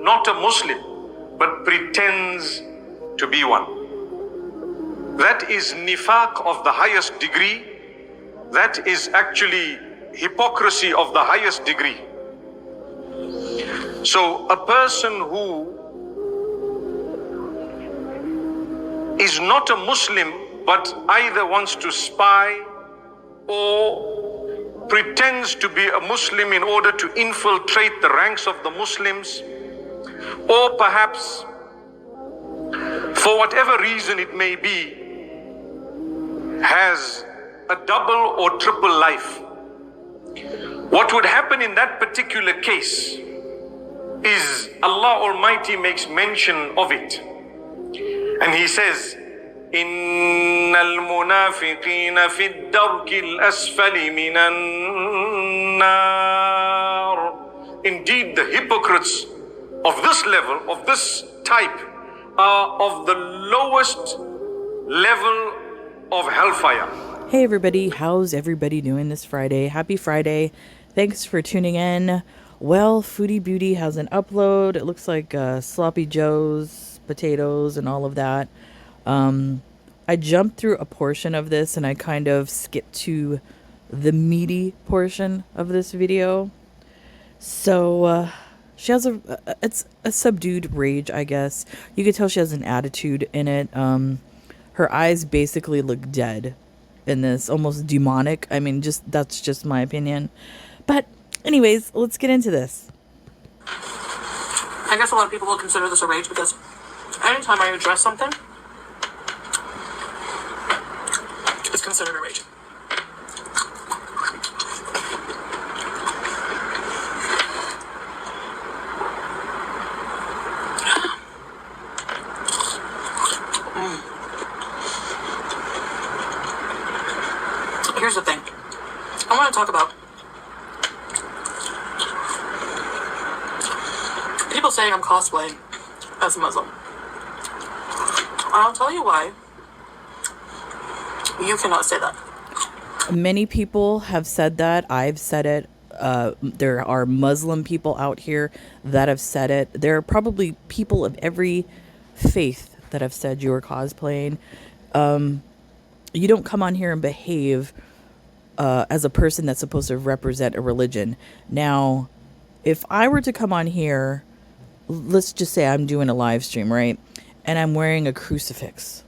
not a Muslim, but pretends to be one. That is nifaq of the highest degree. That is actually hypocrisy of the highest degree. So a person who is not a Muslim, but either wants to spy or pretends to be a Muslim in order to infiltrate the ranks of the Muslims, or perhaps for whatever reason it may be, has a double or triple life. What would happen in that particular case is Allah Almighty makes mention of it. And He says, إِنَّ الْمُنَافِقِينَ فِي الدَّرْكِ الْأَسْفَلِ مِنَ النَّارِ. Indeed, the hypocrites of this level, of this type, are of the lowest level of hellfire. Hey everybody, how's everybody doing this Friday? Happy Friday. Thanks for tuning in. Well, Foodie Beauty has an upload. It looks like Sloppy Joe's, potatoes, and all of that. I jumped through a portion of this and I kind of skipped to the meaty portion of this video. So she has it's a subdued rage, I guess. You could tell she has an attitude in it. Her eyes basically look dead in this, almost demonic. I mean, that's just my opinion. But anyways, let's get into this. I guess a lot of people will consider this a rage because anytime I address something, it's considered a rage. Here's the thing. I want to talk about people saying I'm cosplaying as a Muslim. I'll tell you why you cannot say that. Many people have said that. I've said it. There are Muslim people out here that have said it. There are probably people of every faith that have said you are cosplaying. You don't come on here and behave as a person that's supposed to represent a religion. Now, if I were to come on here, let's just say I'm doing a live stream, right? And I'm wearing a crucifix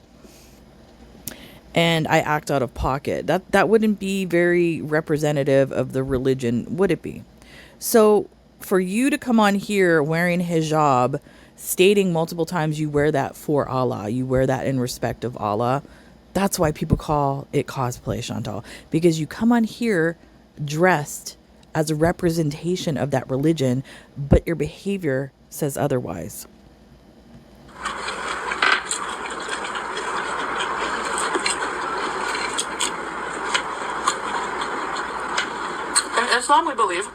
and I act out of pocket. That wouldn't be very representative of the religion, would it be? So for you to come on here wearing hijab, stating multiple times you wear that for Allah, you wear that in respect of Allah, that's why people call it cosplay, Chantal. Because you come on here dressed as a representation of that religion, but your behavior says otherwise. In Islam, we believe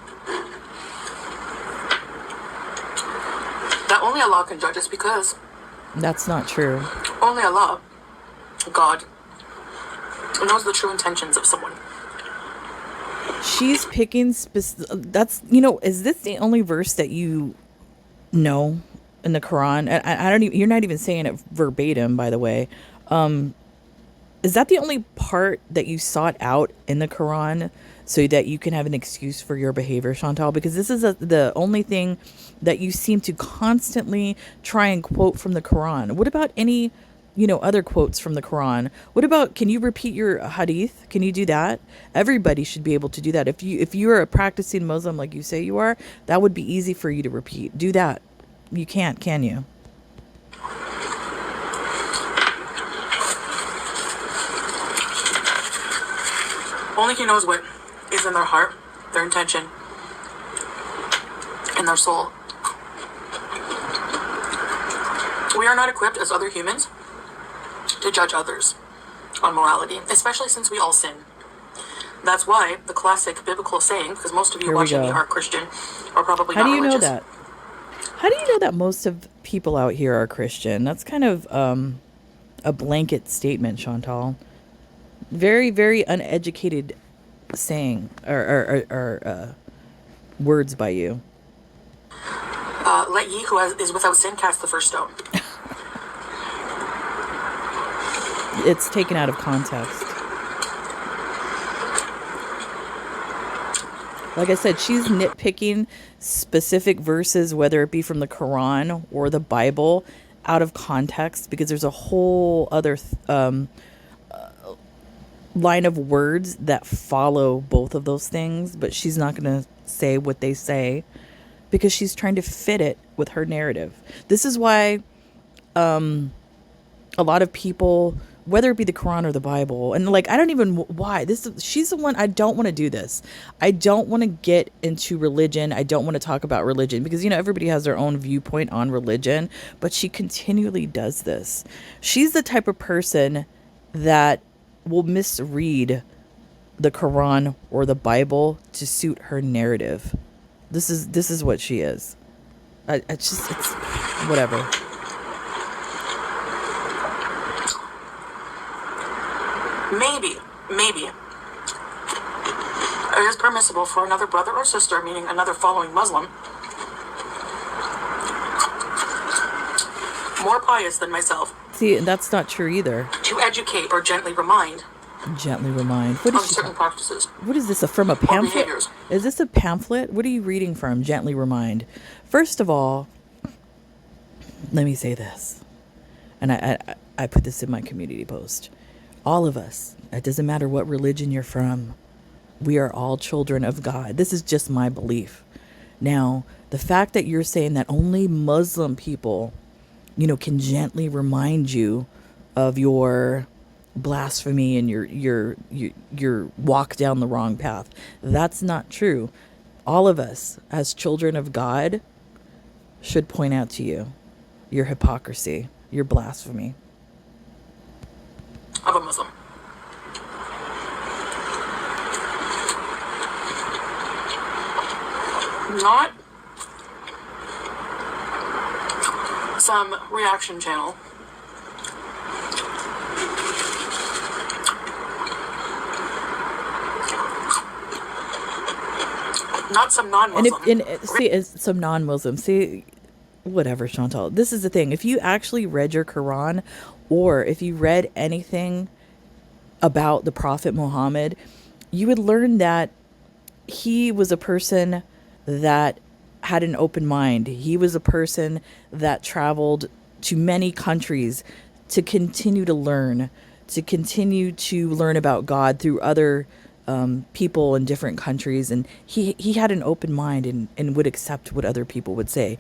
that only Allah can judge us because That's not true. only Allah, God, knows the true intentions of someone. She's picking is this the only verse that you know in the Quran? I don't even, you're not even saying it verbatim, by the way. Is that the only part that you sought out in the Quran so that you can have an excuse for your behavior, Chantal? Because this is the only thing that you seem to constantly try and quote from the Quran. What about any other quotes from the Quran? What about, can you repeat your hadith? Can you do that? Everybody should be able to do that. If you're a practicing Muslim like you say you are, that would be easy for you to repeat. Do that. You can't, can you? Only He knows what is in their heart, their intention, and their soul. We are not equipped as other humans to judge others on morality, especially since we all sin. That's why the classic biblical saying, because most of you watching me are Christian, or probably not religious. How do you know that? How do you know that most of people out here are Christian? That's kind of a blanket statement, Chantal. Very, very uneducated saying or words by you. let ye who is without sin cast the first stone. It's taken out of context. Like I said, she's nitpicking specific verses, whether it be from the Quran or the Bible, out of context, because there's a whole other line of words that follow both of those things, but she's not going to say what they say because she's trying to fit it with her narrative. This is why a lot of people, whether it be the Quran or the Bible, and like, I don't even why she's the one. I don't want to do this. I don't want to get into religion. I don't want to talk about religion because, you know, everybody has their own viewpoint on religion, but she continually does this. She's the type of person that will misread the Quran or the Bible to suit her narrative. This is what she is. It's whatever. Maybe it is permissible for another brother or sister, meaning another following Muslim, more pious than myself. See, that's not true either. To educate or gently remind. Gently remind. What on is certain practices. What is this? From a pamphlet? Behaviors. Is this a pamphlet? What are you reading from? Gently remind. First of all, let me say this, and I put this in my community post. All of us, it doesn't matter what religion you're from, we are all children of God. This is just my belief. Now, the fact that you're saying that only Muslim people, you know, can gently remind you of your blasphemy and your walk down the wrong path, that's not true. All of us, as children of God, should point out to you your hypocrisy, your blasphemy. Of a Muslim. Not some reaction channel. Not some non-Muslim. It's some non-Muslim. See, whatever, Chantal. This is the thing. If you actually read your Quran, or if you read anything about the Prophet Muhammad, you would learn that he was a person that had an open mind. He was a person that traveled to many countries to continue to learn about God through other people in different countries. And he had an open mind and would accept what other people would say.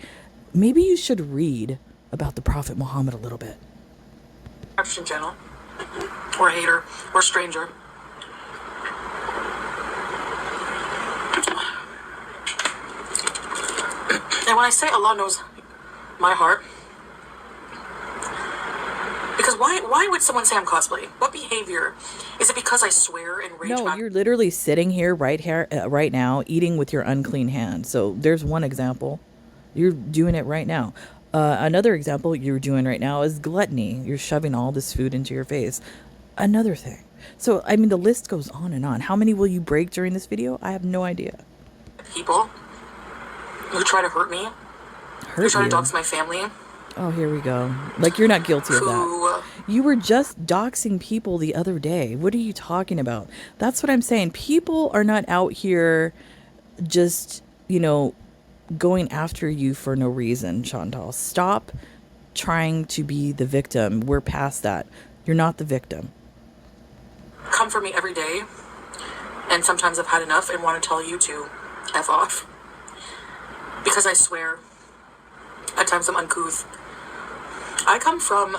Maybe you should read about the Prophet Muhammad a little bit. Reaction channel. Or hater. Or stranger. And when I say Allah knows my heart, because why would someone say I'm cosplaying? What behavior? Is it because I swear and rage back? No, you're literally sitting here right now, eating with your unclean hand. So there's one example. You're doing it right now. Another example you're doing right now is gluttony. You're shoving all this food into your face. Another thing. So, I mean, the list goes on and on. How many will you break during this video? I have no idea. People who try to hurt me, who try to dox my family. Oh, here we go. Like, you're not guilty of that. You were just doxing people the other day. What are you talking about? That's what I'm saying. People are not out here just, going after you for no reason, Chantal. Stop trying to be the victim. We're past that. You're not the victim. Come for me every day, and sometimes I've had enough and want to tell you to F off. Because I swear, at times I'm uncouth. I come from,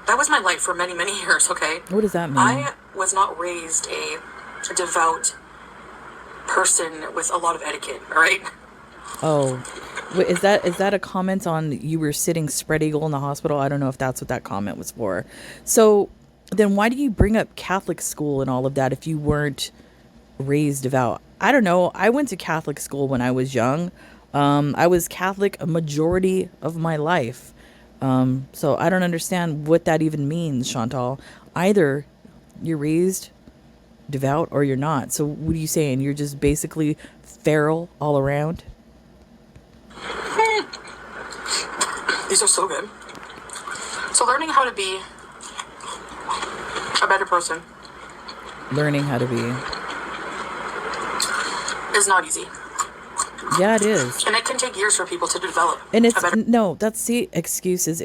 that was my life for many, many years, okay? What does that mean? I was not raised a devout person with a lot of etiquette, all right? Oh, wait, is that a comment on you were sitting spread eagle in the hospital? I don't know if that's what that comment was for. So then why do you bring up Catholic school and all of that if you weren't raised devout? I don't know. I went to Catholic school when I was young. I was Catholic a majority of my life. So I don't understand what that even means, Chantal. Either you're raised devout or you're not. So what are you saying? You're just basically feral all around? These are so good. So learning how to be a better person. Learning how to be. Is not easy. Yeah, it is. And it can take years for people to develop. And see, excuses.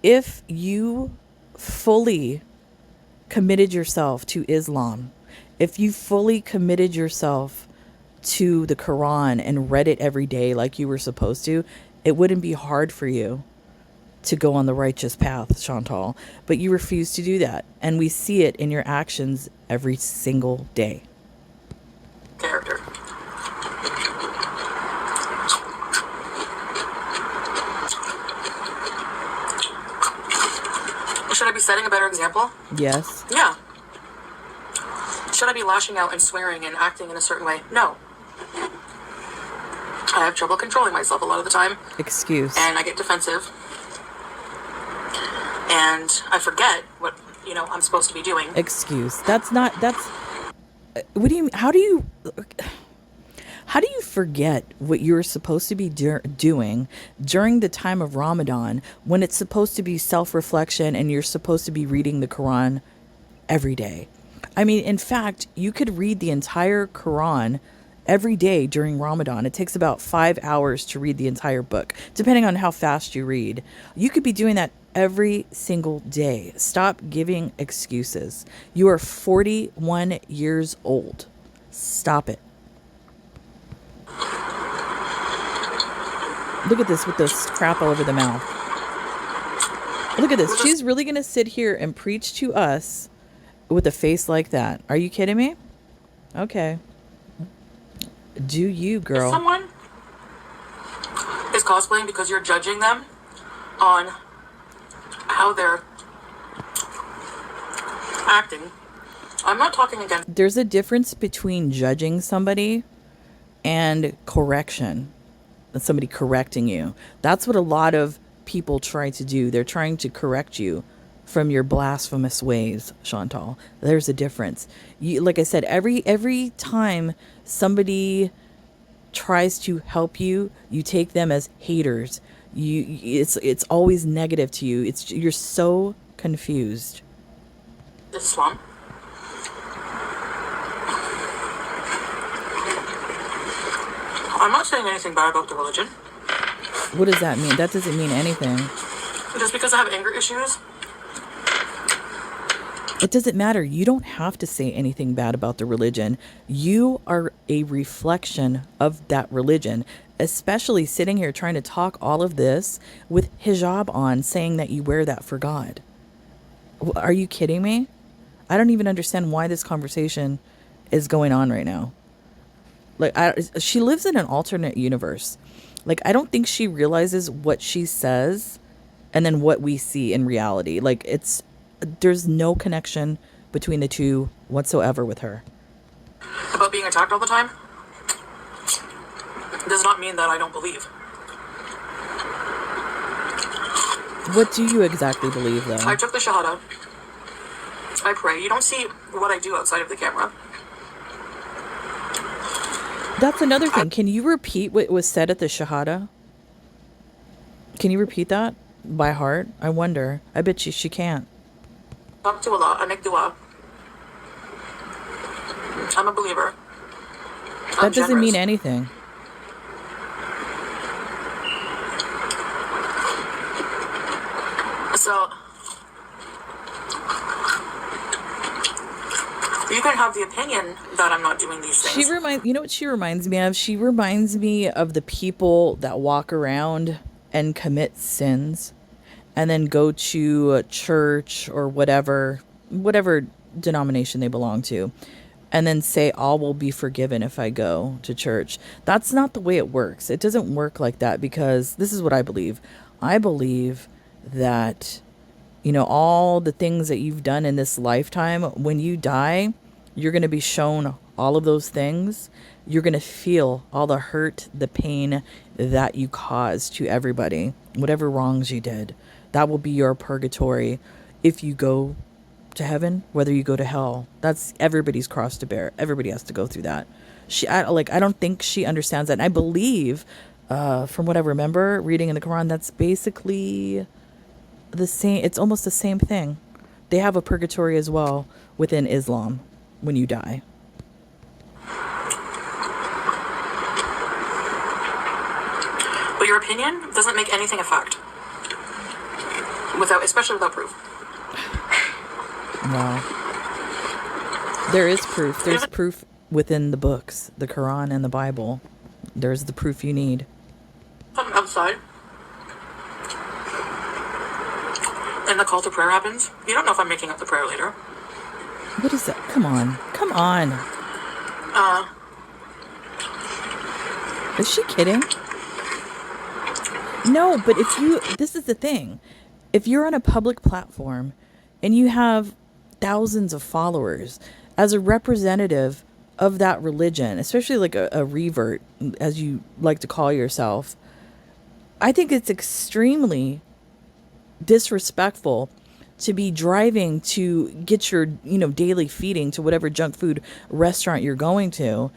If you fully committed yourself to Islam, if you fully committed yourself to the Quran and read it every day like you were supposed to, it wouldn't be hard for you to go on the righteous path, Chantal. But you refuse to do that. And we see it in your actions every single day. Character. Should I be setting a better example? Yes. Yeah. Should I be lashing out and swearing and acting in a certain way? No. I have trouble controlling myself a lot of the time. Excuse. And I get defensive. And I forget what, I'm supposed to be doing. Excuse. What do you mean? How do you forget what you're supposed to be doing during the time of Ramadan when it's supposed to be self-reflection and you're supposed to be reading the Quran every day? I mean, in fact, you could read the entire Quran every day during Ramadan. It takes about 5 hours to read the entire book, depending on how fast you read. You could be doing that every single day. Stop giving excuses. You are 41 years old. Stop it. Look at this with this crap all over the mouth. Look at this. She's really going to sit here and preach to us with a face like that. Are you kidding me? Okay. Do you, girl? If someone is cosplaying because you're judging them on how they're acting, I'm not talking again. There's a difference between judging somebody and correction. Somebody correcting you. That's what a lot of people try to do. They're trying to correct you from your blasphemous ways, Chantal. There's a difference. Like I said, every time somebody tries to help you, you take them as haters. It's always negative to you. You're so confused. Islam. I'm not saying anything bad about the religion. What does that mean? That doesn't mean anything. Just because I have anger issues. It doesn't matter. You don't have to say anything bad about the religion. You are a reflection of that religion, especially sitting here trying to talk all of this with hijab on, saying that you wear that for God. Are you kidding me? I don't even understand why this conversation is going on right now. She lives in an alternate universe. I don't think she realizes what she says and then what we see in reality. There's no connection between the two whatsoever with her. About being attacked all the time does not mean that I don't believe. What do you exactly believe, though? I took the Shahada. I pray. You don't see what I do outside of the camera. That's another thing. Can you repeat what was said at the Shahada? Can you repeat that by heart? I wonder. I bet she can't. Talk to Allah. I make dua. I'm a believer. That doesn't mean anything. So, you can have the opinion that I'm not doing these things. You know what she reminds me of? She reminds me of the people that walk around and commit sins and then go to a church or whatever denomination they belong to, and then say, all will be forgiven if I go to church. That's not the way it works. It doesn't work like that, because this is what I believe. I believe that, all the things that you've done in this lifetime, when you die, you're going to be shown all of those things. You're going to feel all the hurt, the pain that you caused to everybody, whatever wrongs you did. That will be your purgatory if you go to heaven, whether you go to hell. That's everybody's cross to bear. Everybody has to go through that. I don't think she understands that. And I believe from what I remember reading in the Quran, that's basically the same. It's almost the same thing. They have a purgatory as well within Islam when you die. But your opinion doesn't make anything a fact. Especially without proof. Wow. There is proof. There's proof within the books, the Quran and the Bible. There's the proof you need. I'm outside. And the call to prayer happens. You don't know if I'm making up the prayer later. What is that? Come on. Come on. Is she kidding? No, but this is the thing. If you're on a public platform and you have thousands of followers as a representative of that religion, especially like a revert, as you like to call yourself, I think it's extremely disrespectful to be driving to get your, daily feeding to whatever junk food restaurant you're going to,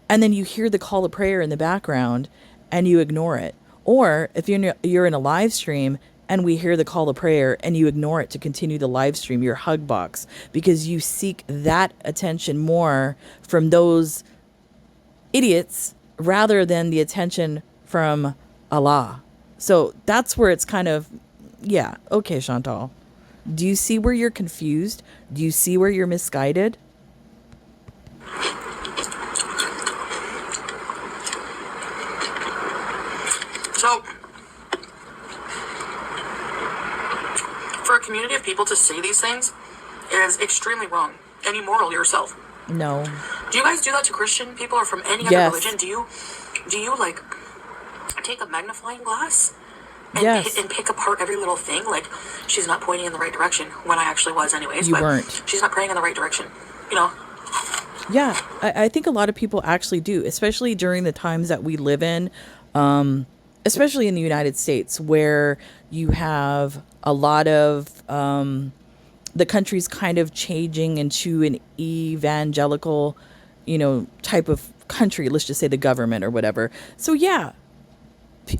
and then you hear the call of prayer in the background and you ignore it. Or if you're in a live stream and we hear the call of prayer and you ignore it to continue the live stream, your hug box, because you seek that attention more from those idiots rather than the attention from Allah. So that's where it's kind of, yeah, okay, Chantal. Do you see where you're confused? Do you see where you're misguided? So, for a community of people to say these things is extremely wrong and immoral yourself. No. Do you guys do that to Christian people or from any other religion? Do you like take a magnifying glass and, and pick apart every little thing? Like, she's not pointing in the right direction, when I actually was anyways. You but weren't. She's not praying in the right direction, Yeah, I think a lot of people actually do, especially during the times that we live in, especially in the United States, where you have a lot of the country's kind of changing into an evangelical, type of country. Let's just say the government or whatever. So yeah,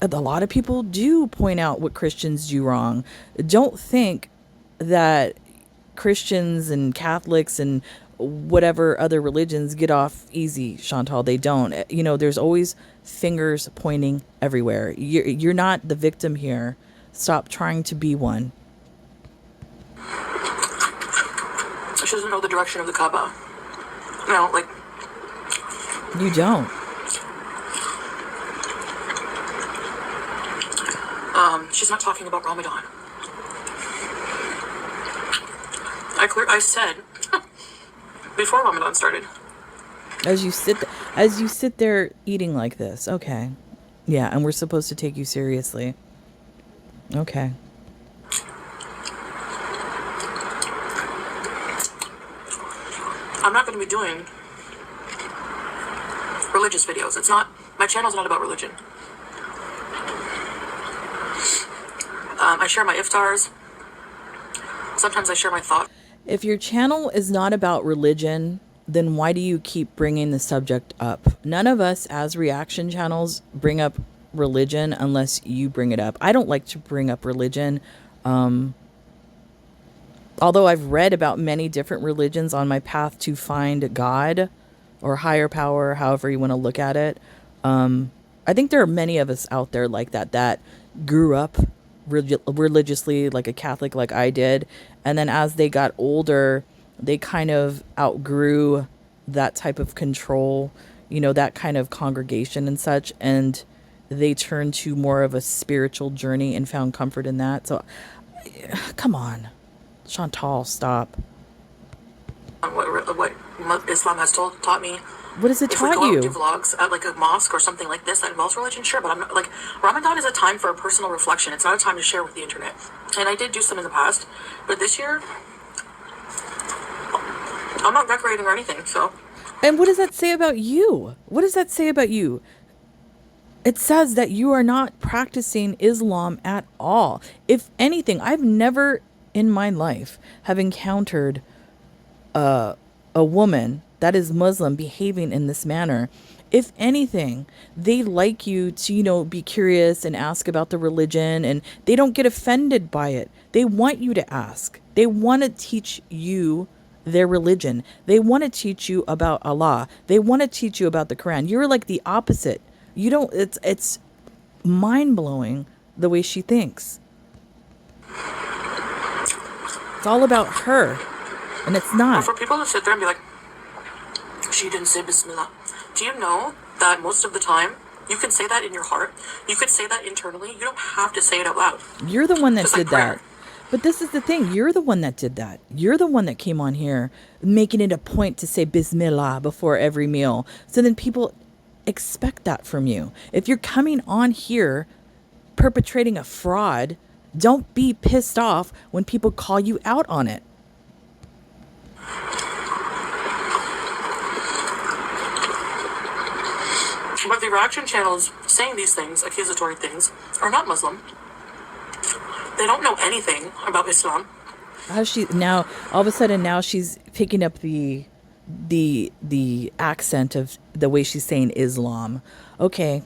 a lot of people do point out what Christians do wrong. Don't think that Christians and Catholics and whatever other religions get off easy, Chantal. They don't. There's always fingers pointing everywhere. You're not the victim here. Stop trying to be one. She doesn't know the direction of the Kaaba. You don't. She's not talking about Ramadan. I said before Ramadan started. As you sit there eating like this, okay, yeah, and we're supposed to take you seriously. Okay. I'm not going to be doing religious videos. My channel's not about religion. I share my iftars. Sometimes I share my thoughts. If your channel is not about religion, then why do you keep bringing the subject up? None of us as reaction channels bring up religion unless you bring it up. I don't like to bring up religion. Although I've read about many different religions on my path to find God or higher power, however you want to look at it. I think there are many of us out there like that grew up religiously, like a Catholic, like I did. And then as they got older, they kind of outgrew that type of control, that kind of congregation and such. And they turned to more of a spiritual journey and found comfort in that. So come on, Chantal, stop. What Islam has taught me. What has it taught you? If we go out and do vlogs at like a mosque or something like this that involves religion, sure, but I'm not, Ramadan is a time for a personal reflection. It's not a time to share with the internet. And I did do some in the past, but this year, I'm not decorating or anything, so. And what does that say about you? What does that say about you? It says that you are not practicing Islam at all. If anything, I've never in my life have encountered a woman that is Muslim behaving in this manner. If anything, they like you to, be curious and ask about the religion, and they don't get offended by it. They want you to ask. They want to teach you their religion. They want to teach you about Allah. They want to teach you about the Quran. You're like the opposite. You don't, it's mind-blowing the way she thinks. It's all about her, and it's not. For people to sit there and be like, she didn't say Bismillah. Do you know that most of the time, you can say that in your heart? You could say that internally. You don't have to say it out loud. You're the one that Just did like prayer. that. But this is the thing. You're the one that did that. You're the one that came on here making it a point to say Bismillah before every meal. So then people expect that from you. If you're coming on here perpetrating a fraud, don't be pissed off when people call you out on it. But the reaction channels saying these things, accusatory things, are not Muslim. They don't know anything about Islam. How she now all of a sudden now she's picking up the accent of the way she's saying Islam. Okay,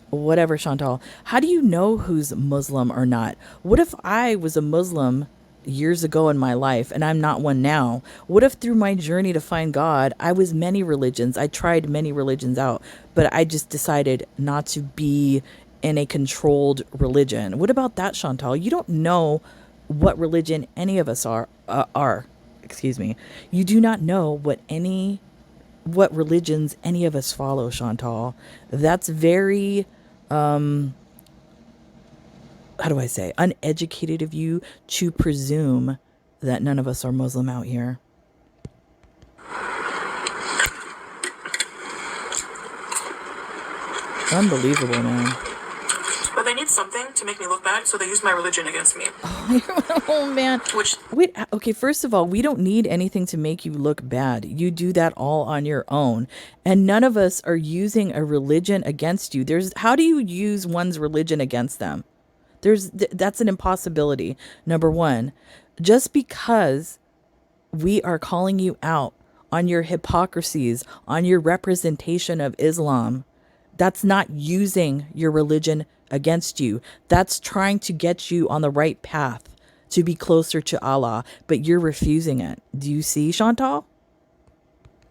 whatever, Chantal. How do you know who's Muslim or not? What if I was a Muslim years ago in my life and I'm not one now? What if through my journey to find God, I was many religions? I tried many religions out, but I just decided not to be in a controlled religion. What about that, Chantal? You don't know what religion any of us are. Excuse me. You do not know what religions any of us follow, Chantal. That's very how do I say, uneducated of you to presume that none of us are Muslim out here. Unbelievable, man. But they need something to make me look bad, so they use my religion against me. Oh, man. Wait, okay, first of all, we don't need anything to make you look bad. You do that all on your own. And none of us are using a religion against you. How do you use one's religion against them? That's an impossibility. Number one, just because we are calling you out on your hypocrisies, on your representation of Islam, that's not using your religion against you. That's trying to get you on the right path to be closer to Allah, but you're refusing it. Do you see, Chantal?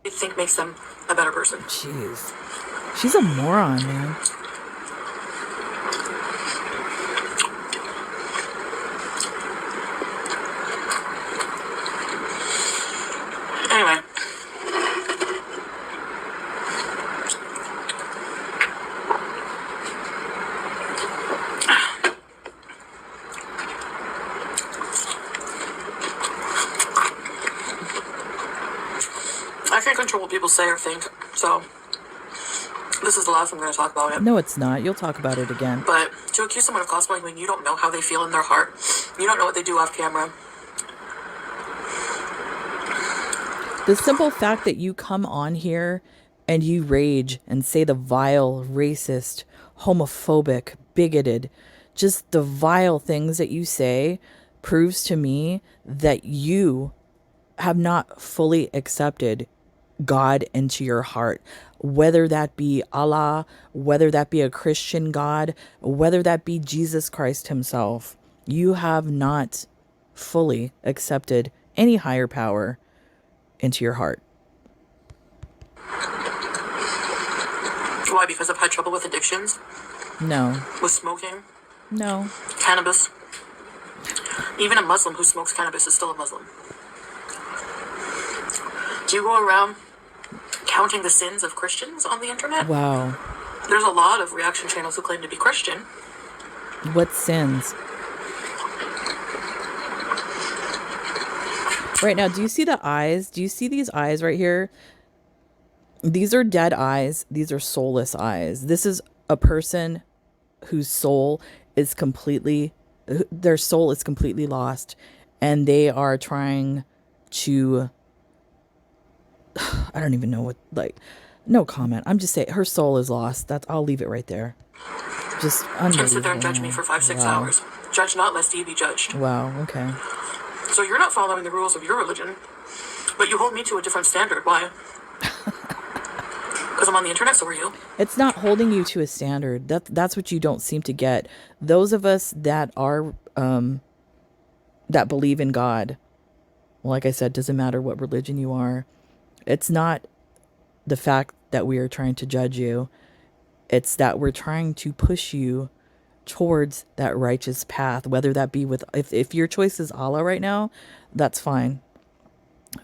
I think makes them a better person. Jeez. She's a moron, man. Anyway. I can't control what people say or think, so this is the last I'm going to talk about it. No, it's not. You'll talk about it again. But to accuse someone of cosplaying when you don't know how they feel in their heart, you don't know what they do off camera. The simple fact that you come on here and you rage and say the vile, racist, homophobic, bigoted, just the vile things that you say proves to me that you have not fully accepted God into your heart, whether that be Allah, whether that be a Christian God, whether that be Jesus Christ himself. You have not fully accepted any higher power into your heart. Why? Because I've had trouble with addictions? No. With smoking? No. Cannabis? Even a Muslim who smokes cannabis is still a Muslim. Do you go around counting the sins of Christians on the internet? Wow. There's a lot of reaction channels who claim to be Christian. What sins? Right now, do you see the eyes? Do you see these eyes right here? These are dead eyes. These are soulless eyes. This is a person whose soul is their soul is completely lost. And they are trying to, I don't even know what, no comment. I'm just saying her soul is lost. I'll leave it right there. Just unbelievable. And sit there and judge me for 5-6 hours. Judge not, lest ye be judged. Wow, okay. So you're not following the rules of your religion, but you hold me to a different standard. Why? Because I'm on the internet, so are you. It's not holding you to a standard. That's what you don't seem to get. Those of us that are that believe in God, like I said, doesn't matter what religion you are. It's not the fact that we are trying to judge you. It's that we're trying to push you towards that righteous path, whether that be with, if your choice is Allah right now, that's fine.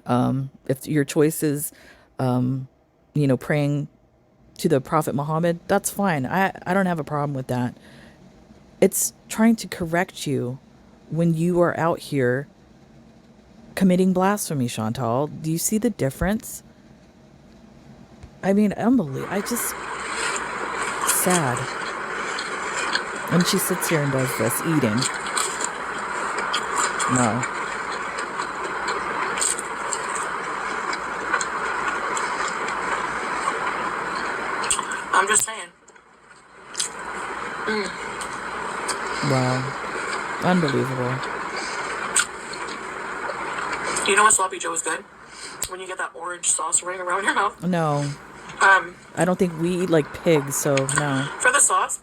If your choice is, praying to the Prophet Muhammad, that's fine. I don't have a problem with that. It's trying to correct you when you are out here committing blasphemy, Chantal. Do you see the difference? I mean, unbelievable. Sad. And she sits here and does this, eating. No. I'm just saying. Wow. Unbelievable. You know what sloppy Joe is good? When you get that orange sauce running around your mouth. No. I don't think we eat like pigs, so no. For the sauce,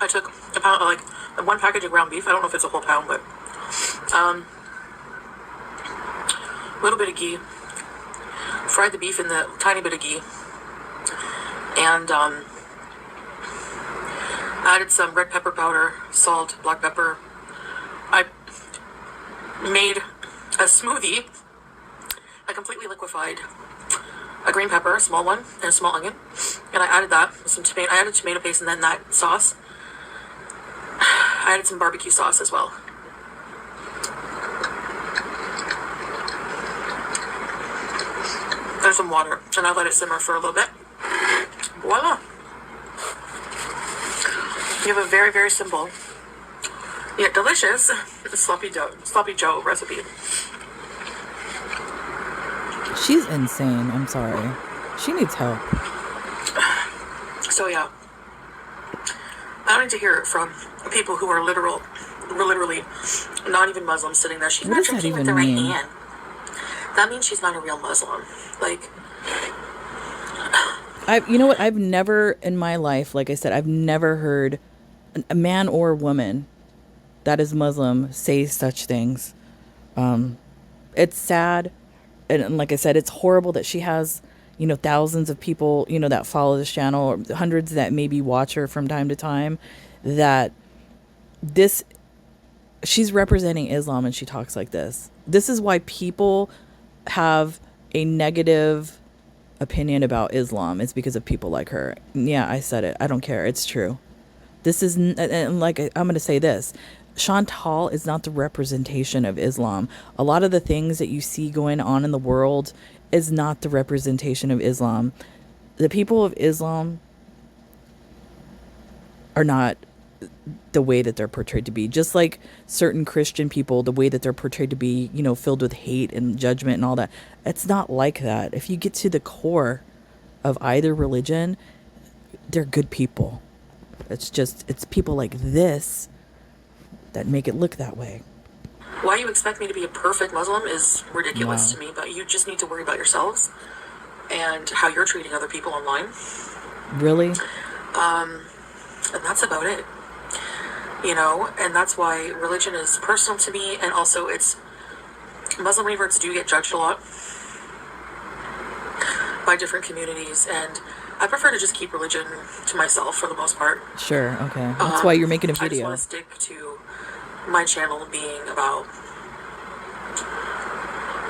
I took a pound, like 1 package of ground beef. I don't know if it's a whole pound, but a little bit of ghee. Fried the beef in the tiny bit of ghee, and added some red pepper powder, salt, black pepper. I made a smoothie. I completely liquefied a green pepper, a small one, and a small onion, and I added that with some tomato. I added tomato paste and then that sauce. I added some barbecue sauce as well. And some water, and I let it simmer for a little bit. Voila! You have a very, very simple yet delicious sloppy Joe recipe. She's insane. I'm sorry. She needs help. So yeah, I don't need to hear it from people who are literally not even Muslims sitting there. She's What not does that drinking with even the right mean? hand. That means she's not a real Muslim. Like, You know what? I've never in my life, like I said, I've never heard a man or a woman that is Muslim say such things. It's sad. And like I said, it's horrible that she has, thousands of people, that follow this channel, or hundreds that maybe watch her from time to time, that she's representing Islam and she talks like this. This is why people have a negative opinion about Islam. It's because of people like her. Yeah, I said it. I don't care. It's true. This is, and like, I'm going to say this. Chantal is not the representation of Islam. A lot of the things that you see going on in the world is not the representation of Islam. The people of Islam are not the way that they're portrayed to be. Just like certain Christian people, the way that they're portrayed to be, filled with hate and judgment and all that. It's not like that. If you get to the core of either religion, they're good people. It's people like this that make it look that way. why you expect me to be a perfect Muslim is ridiculous to me, but you just need to worry about yourselves and how you're treating other people online. Really? And that's about it. And that's why religion is personal to me, and also Muslim reverts do get judged a lot by different communities, and I prefer to just keep religion to myself for the most part. Sure, okay. That's why you're making a video. I just want to stick to my channel being about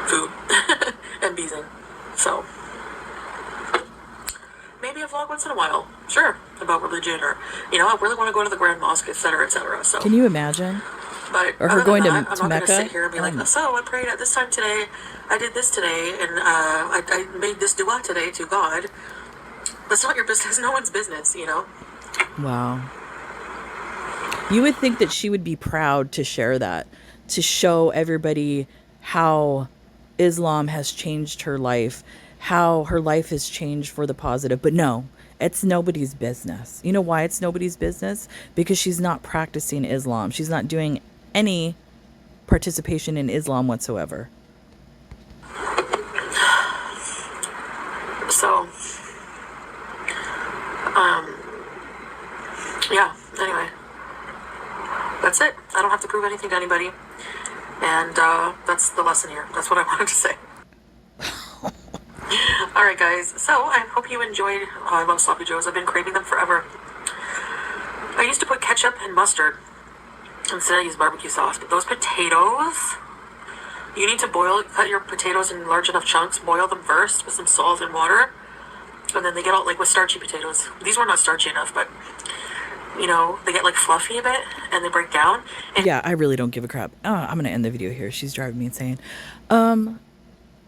food and beezing. So maybe a vlog once in a while, sure, about religion, or I really want to go to the Grand Mosque, etc., etc. So can you imagine? But or her going that, to I'm not Mecca? going to sit here and be like, so I prayed at this time today, I did this today, and I made this dua today to God. That's not your business. No one's business, Wow. You would think that she would be proud to share that, to show everybody how Islam has changed her life, how her life has changed for the positive. But no, it's nobody's business. You know why it's nobody's business? Because she's not practicing Islam. She's not doing any participation in Islam whatsoever. So prove anything to anybody. And that's the lesson here. That's what I wanted to say. Alright guys, so I hope you enjoyed. I love sloppy joes. I've been craving them forever. I used to put ketchup and mustard instead I use barbecue sauce, but those potatoes, you need to cut your potatoes in large enough chunks, boil them first with some salt and water, and then they get all, like with starchy potatoes. These were not starchy enough, but you know, they get like fluffy a bit and they break down. And yeah, I really don't give a crap. I'm gonna end the video here. She's driving me insane.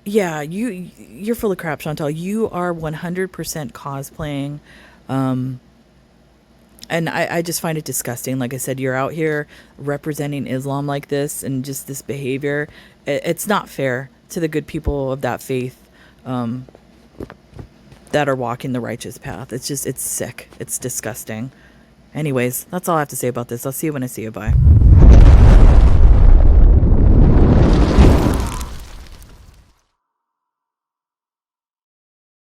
Yeah, you're full of crap, Chantal. You are 100% cosplaying. And I just find it disgusting. Like I said, you're out here representing Islam like this and just this behavior. It's not fair to the good people of that faith that are walking the righteous path. It's sick. It's disgusting. Anyways, that's all I have to say about this. I'll see you when I see you. Bye.